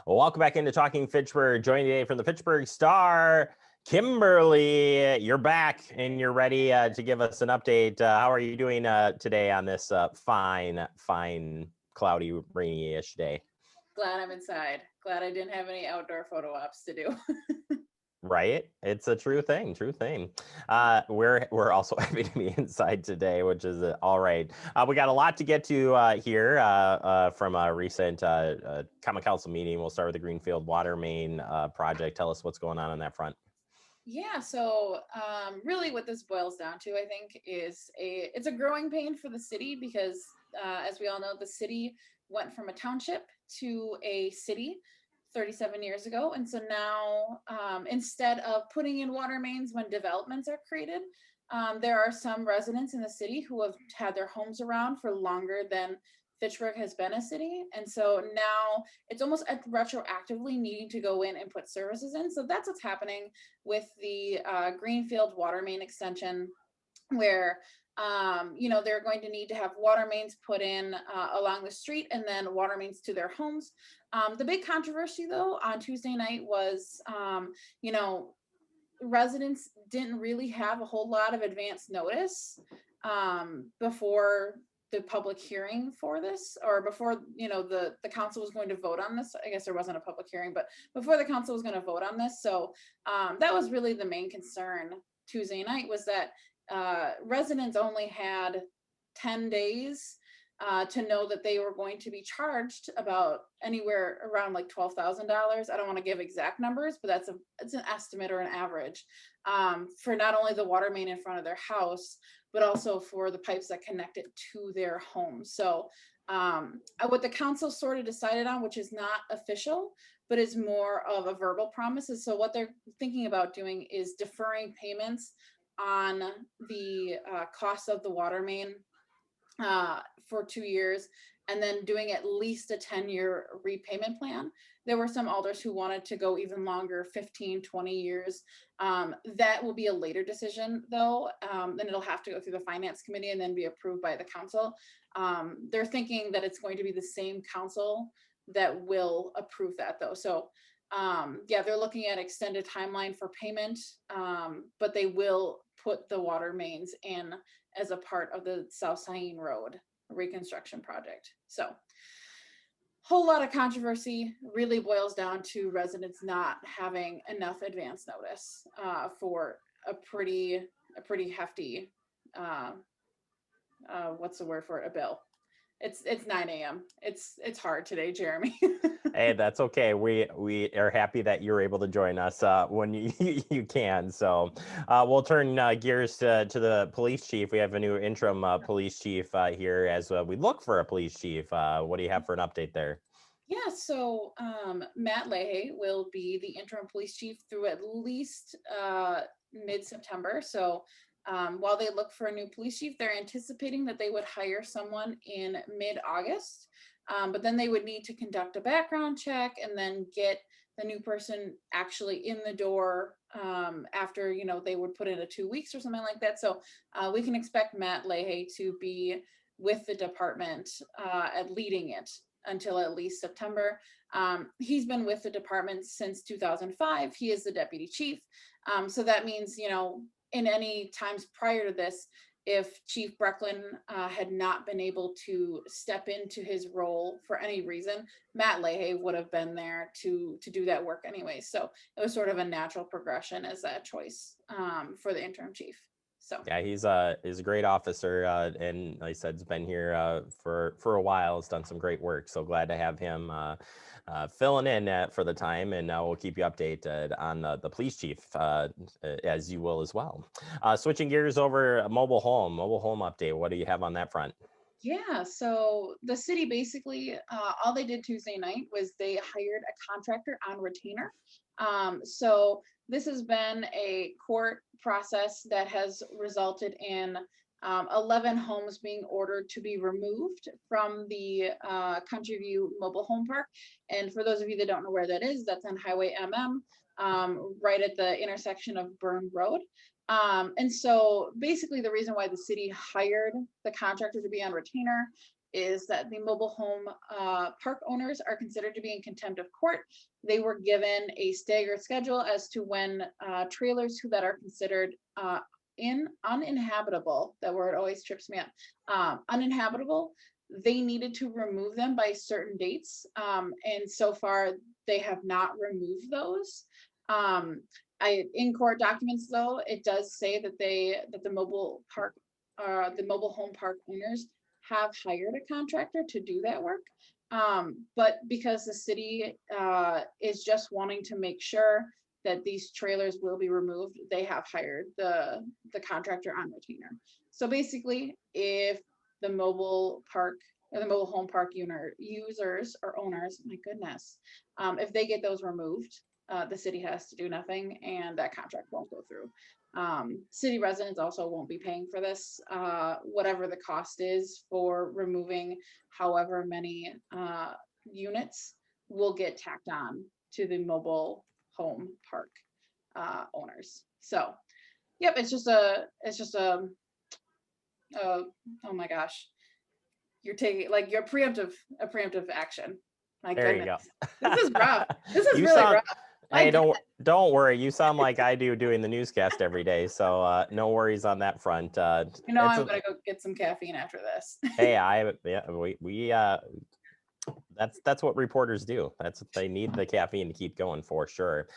Well, welcome back into Talking Fitchburg. Joining today from the Fitchburg Star, Kimberly. You're back and you're ready to give us an update. How are you doing today on this fine, cloudy, rainy-ish day? Glad I'm inside. Glad I didn't have any outdoor photo ops to do. Right? It's a true thing. We're also happy to be inside today, which is all right. We got a lot to get to here from a recent common council meeting. We'll start with the Greenfield water main project. Tell us what's going on that front. Yeah, so really what this boils down to, I think, is it's a growing pain for the city because as we all know, the city went from a township to a city 37 years ago. And so now instead of putting in water mains when developments are created, there are some residents in the city who have had their homes around for longer than Fitchburg has been a city. And so now it's almost retroactively needing to go in and put services in. So that's what's happening with the Greenfield water main extension, where they're going to need to have water mains put in along the street and then water mains to their homes. The big controversy though on Tuesday night was residents didn't really have a whole lot of advance notice before the public hearing for this, or before the council was going to vote on this. I guess there wasn't a public hearing, but before the council was going to vote on this. So that was really the main concern Tuesday night, was that residents only had 10 days to know that they were going to be charged about anywhere around like $12,000. I don't want to give exact numbers, but it's an estimate or an average for not only the water main in front of their house, but also for the pipes that connect it to their home. So what the council sort of decided on, which is not official, but is more of a verbal promise, is so what they're thinking about doing is deferring payments on the cost of the water main for 2 years, and then doing at least a 10-year repayment plan. There were some alders who wanted to go even longer, 15, 20 years. That will be a later decision though. Then it'll have to go through the finance committee and then be approved by the council. They're thinking that it's going to be the same council that will approve that though. So they're looking at extended timeline for payment, but they will put the water mains in as a part of the South Saline Road reconstruction project. So whole lot of controversy, really boils down to residents not having enough advance notice for a pretty hefty what's the word for it, a bill. It's 9 a.m. It's hard today, Jeremy. Hey, that's okay. We are happy that you're able to join us when you can. So we'll turn gears to the police chief. We have a new interim police chief here as we look for a police chief. What do you have for an update there? Yeah, so Matt Leahy will be the interim police chief through at least mid-September. So while they look for a new police chief, they're anticipating that they would hire someone in mid-August, but then they would need to conduct a background check and then get the new person actually in the door after, they would put in a 2 weeks or something like that. So we can expect Matt Leahy to be with the department at leading it until at least September. He's been with the department since 2005. He is the deputy chief. So that means, in any times prior to this, if Chief Brecklin had not been able to step into his role for any reason, Matt Leahy would have been there to do that work anyway. So it was sort of a natural progression as that choice for the interim chief. So yeah, he's a great officer, and like I said, has been here for a while. Has done some great work. So glad to have him filling in for the time, and we'll keep you updated on the police chief as you will as well. Switching gears over, mobile home update. What do you have on that front? Yeah, so the city basically, all they did Tuesday night was they hired a contractor on retainer. So this has been a court process that has resulted in 11 homes being ordered to be removed from the Country View Mobile Home Park. And for those of you that don't know where that is, that's on Highway MM, right at the intersection of Burn Road. And so basically the reason why the city hired the contractor to be on retainer is that the mobile home park owners are considered to be in contempt of court. They were given a staggered schedule as to when trailers that are considered uninhabitable, that word always trips me up, uninhabitable, they needed to remove them by certain dates. And so far they have not removed those. In court documents though, it does say that the mobile home park owners have hired a contractor to do that work. But because the city is just wanting to make sure that these trailers will be removed, they have hired the contractor on retainer. So basically, if the mobile park or the mobile home park users or owners, my goodness, if they get those removed, the city has to do nothing and that contract won't go through. City residents also won't be paying for this. Whatever the cost is for removing however many units will get tacked on to the mobile home park owners. So, yep, it's just a oh my gosh, you're taking like a preemptive action. My There you goodness, go. this is rough. This is You really sound, rough. My hey, goodness. don't worry. You sound like I do doing the newscast every day, so no worries on that front. You know, I'm gonna go get some caffeine after this. Hey, we that's what reporters do. That's what they need, the caffeine to keep going for sure.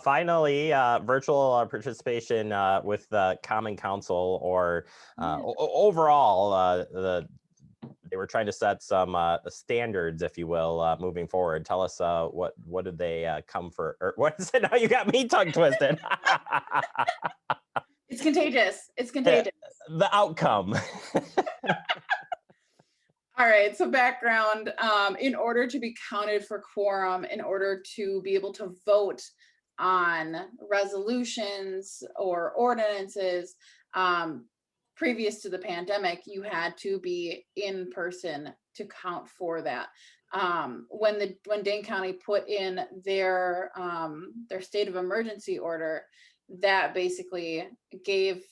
Finally, virtual participation with the Common Council, or overall, they were trying to set some standards, if you will, moving forward. Tell us what did they come for, or what is it? Now you got me tongue twisted. It's contagious. It's contagious. The outcome. All right, so background, in order to be counted for quorum, in order to be able to vote on resolutions or ordinances, previous to the pandemic, you had to be in person to count for that. When Dane County put in their state of emergency order, that basically gave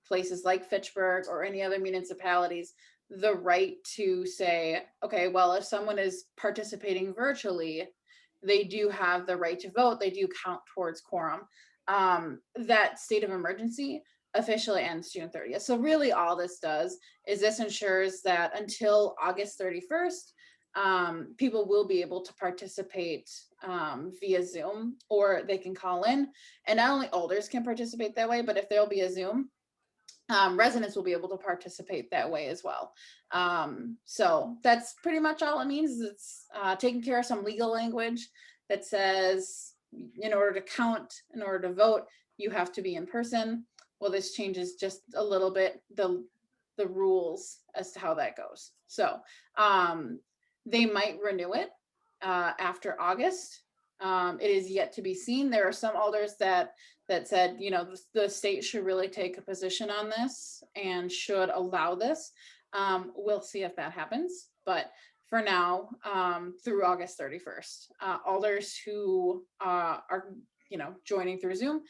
places like Fitchburg or any other municipalities the right to say, okay, well, if someone is participating virtually, they do have the right to vote. They do count towards quorum. That state of emergency officially ends June 30th. So really all this does is this ensures that until August 31st, people will be able to participate via Zoom, or they can call in. And not only alders can participate that way, but if there'll be a Zoom, residents will be able to participate that way as well. So that's pretty much all it means. It's taking care of some legal language that says in order to count, in order to vote, you have to be in person. Well, this changes just a little bit the rules as to how that goes. So they might renew it after August. It is yet to be seen. There are some alders that said, you know, the state should really take a position on this and should allow this. We'll see if that happens. But for now, through August 31st, alders who are, you know, joining through Zoom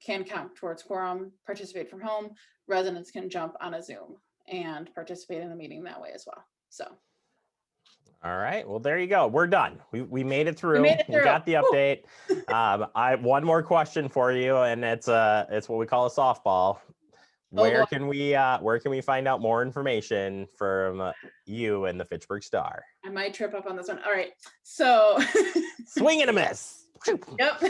can count towards quorum, participate from home. Residents can jump on a Zoom and participate in the meeting that way as well. So. All right. Well, there you go. We're done. We made it through. We made it through. We got the update. I have one more question for you, and it's what we call a softball. Where can we find out more information from you and the Fitchburg Star? I might trip up on this one. All right. So swing and a miss. Yep.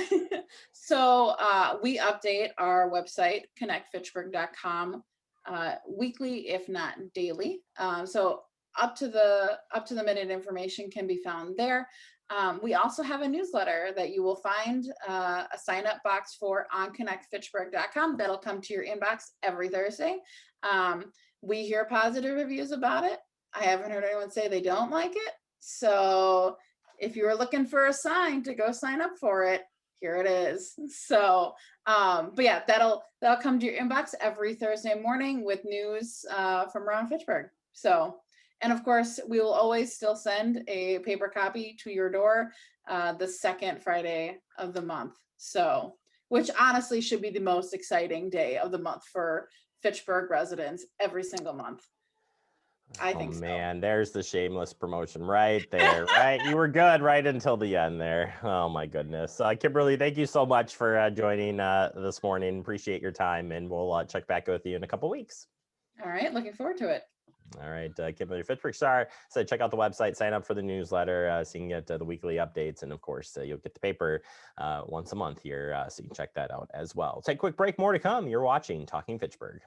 So we update our website, connectfitchburg.com, weekly, if not daily. So up to the minute information can be found there. We also have a newsletter that you will find a sign up box for on connectfitchburg.com. That'll come to your inbox every Thursday. We hear positive reviews about it. I haven't heard anyone say they don't like it. So if you were looking for a sign to go sign up for it, here it is. So, but yeah, that'll come to your inbox every Thursday morning with news from around Fitchburg. So, and of course, we will always still send a paper copy to your door the second Friday of the month. So, which honestly should be the most exciting day of the month for Fitchburg residents every single month. I Oh think so. man, there's the shameless promotion right there, right? You were good right until the end there. Oh my goodness. Kimberly, thank you so much for joining this morning. Appreciate your time, and we'll check back with you in a couple weeks. All right, looking forward to it. All right, Kimberly, Fitchburg Star. So check out the website, sign up for the newsletter, so you can get the weekly updates, and of course, you'll get the paper once a month here, so you can check that out as well. Take a quick break. More to come. You're watching Talking Fitchburg.